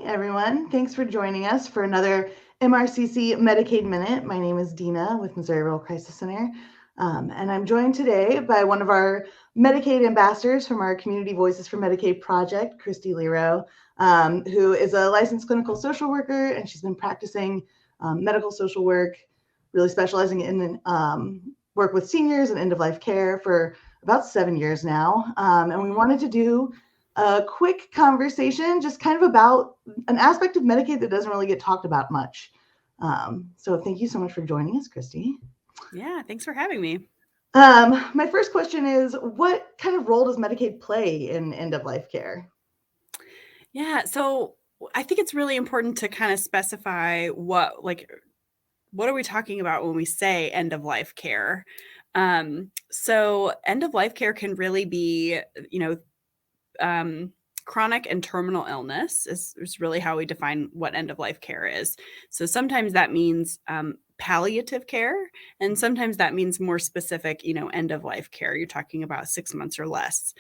everyone. Thanks for joining us for another MRCC Medicaid Minute. My name is Dina with Missouri Rural Crisis Center, and I'm joined today by one of our Medicaid ambassadors from our Community Voices for Medicaid project, Christi Lero, who is a licensed clinical social worker, and she's been practicing medical social work, really specializing in work with seniors and end-of-life care for about 7 years now. And we wanted to do a quick conversation just kind of about an aspect of Medicaid that doesn't really get talked about much. So thank you so much for joining us, Christi. Yeah, thanks for having me. My first question is, what kind of role does Medicaid play in end-of-life care? Yeah, so I think it's really important to kind of specify what are we talking about when we say end of life care? So end of life care can really be, chronic and terminal illness is really how we define what end of life care is. So sometimes that means palliative care, and sometimes that means more specific, end of life care. You're talking about 6 months or less.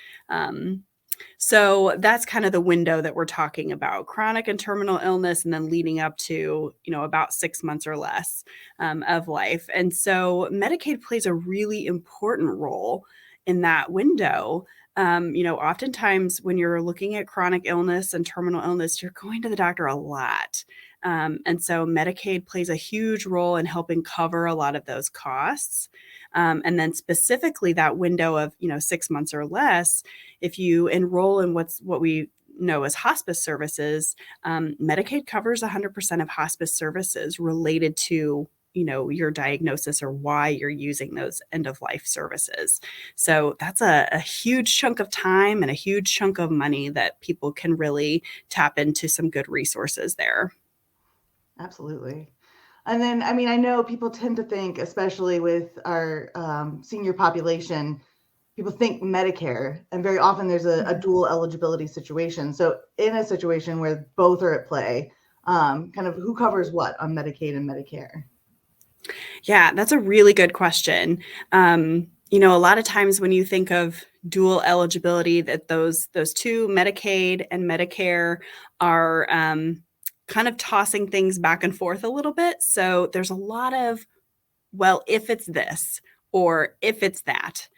So that's kind of the window that we're talking about: chronic and terminal illness, and then leading up to, about 6 months or less of life. And so Medicaid plays a really important role in that window. Oftentimes when you're looking at chronic illness and terminal illness, you're going to the doctor a lot. And so Medicaid plays a huge role in helping cover a lot of those costs. And then specifically that window of, 6 months or less, if you enroll in what we know as hospice services, Medicaid covers 100% of hospice services related to your diagnosis or why you're using those end of life services. So that's a huge chunk of time and a huge chunk of money that people can really tap into some good resources there. Absolutely. And then, I know people tend to think, especially with our senior population, people think Medicare, and very often there's a dual eligibility situation. So, in a situation where both are at play, kind of who covers what on Medicaid and Medicare? Yeah, that's a really good question. A lot of times when you think of dual eligibility, that those two, Medicaid and Medicare, are kind of tossing things back and forth a little bit. So there's a lot of, well, if it's this or if it's that.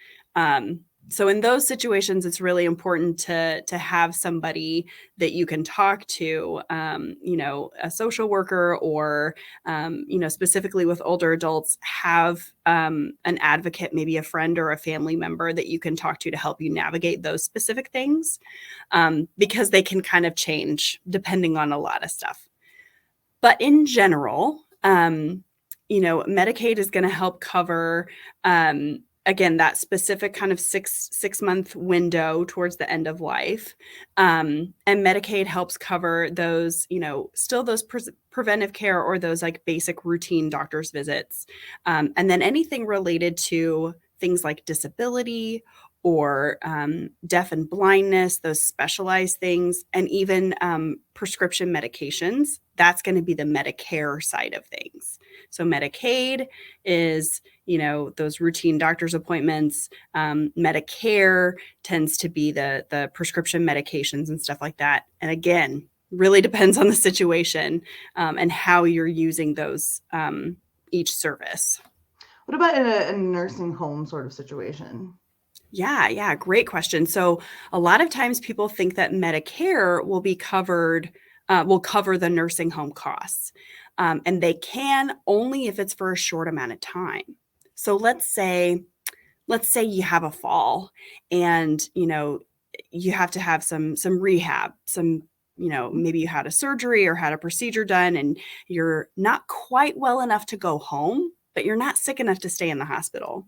So in those situations, it's really important to have somebody that you can talk to, a social worker, or, specifically with older adults, have an advocate, maybe a friend or a family member that you can talk to help you navigate those specific things, because they can kind of change depending on a lot of stuff. But in general, Medicaid is going to help cover, again, that specific kind of six-month window towards the end of life. And Medicaid helps cover those, still those preventive care, or those like basic routine doctor's visits. And then anything related to things like disability, or deaf and blindness, those specialized things, and even prescription medications, that's going to be the Medicare side of things. So Medicaid is, those routine doctor's appointments. Medicare tends to be the prescription medications and stuff like that. And again, really depends on the situation and how you're using those, each service. What about in a nursing home sort of situation? Yeah, great question. So a lot of times people think that Medicare will cover the nursing home costs. And they can, only if it's for a short amount of time. So let's say you have a fall, and you have to have some rehab, maybe you had a surgery or had a procedure done, and you're not quite well enough to go home, but you're not sick enough to stay in the hospital.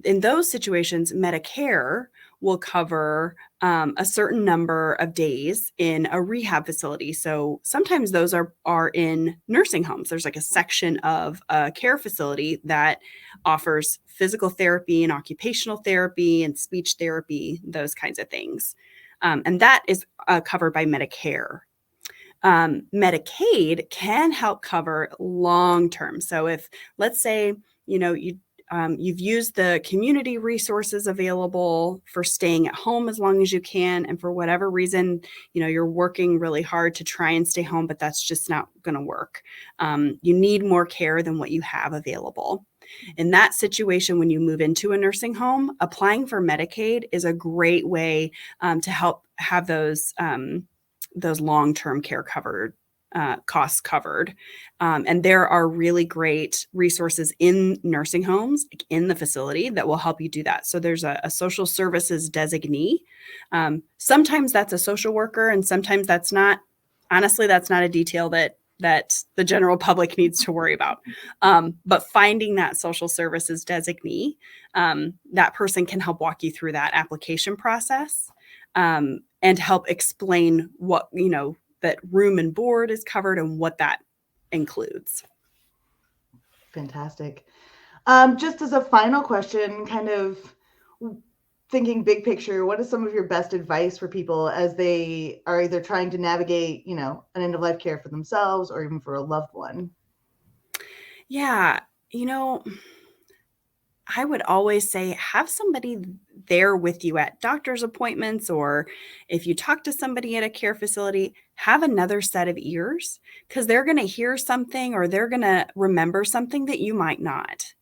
In those situations, Medicare will cover a certain number of days in a rehab facility. So sometimes those are in nursing homes. There's like a section of a care facility that offers physical therapy and occupational therapy and speech therapy, those kinds of things. And that is covered by Medicare. Medicaid can help cover long term. So if, let's say, you you've used the community resources available for staying at home as long as you can, and for whatever reason, you're working really hard to try and stay home, but that's just not going to work. You need more care than what you have available. In that situation, when you move into a nursing home, applying for Medicaid is a great way to help have those long-term care costs covered. And there are really great resources in nursing homes, in the facility, that will help you do that. So there's a social services designee. Sometimes that's a social worker, and sometimes that's not. Honestly, that's not a detail that the general public needs to worry about. But finding that social services designee, that person can help walk you through that application process, and help explain what, that room and board is covered and what that includes. Fantastic. Just as a final question, kind of thinking big picture, what is some of your best advice for people as they are either trying to navigate, an end of life care for themselves or even for a loved one? Yeah, I would always say have somebody there with you at doctor's appointments, or if you talk to somebody at a care facility, have another set of ears, because they're going to hear something or they're going to remember something that you might not.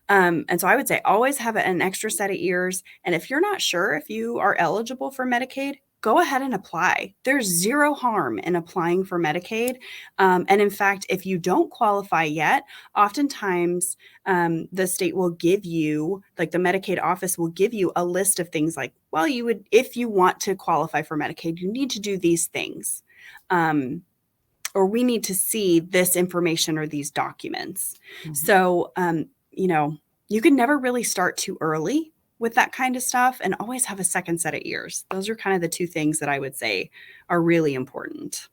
And so I would say always have an extra set of ears. And if you're not sure if you are eligible for Medicaid, go ahead and apply. There's zero harm in applying for Medicaid. And in fact, if you don't qualify yet, oftentimes the state will give you, like the Medicaid office will give you a list of things like, well, if you want to qualify for Medicaid, you need to do these things. Or we need to see this information or these documents. Mm-hmm. So, you can never really start too early with that kind of stuff, and always have a second set of ears. Those are kind of the two things that I would say are really important.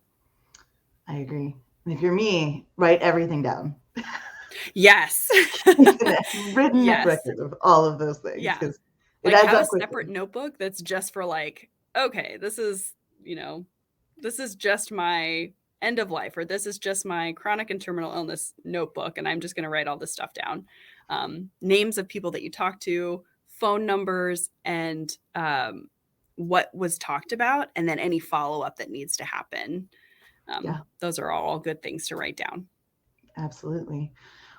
I agree. And if you're me, write everything down. Yes. Written record of all of those things. Yeah. It adds have up a separate notebook that's just for okay, this is just my end of life, or this is just my chronic and terminal illness notebook, and I'm just going to write all this stuff down. Names of people that you talk to, phone numbers, and what was talked about, and then any follow-up that needs to happen. Those are all good things to write down. Absolutely.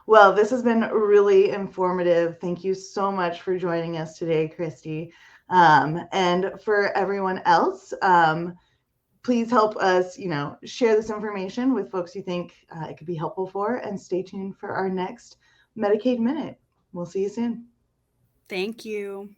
Well, this has been really informative. Thank you so much for joining us today, Christi. And for everyone else, please help us, share this information with folks you think it could be helpful for, and stay tuned for our next Medicaid Minute. We'll see you soon. Thank you.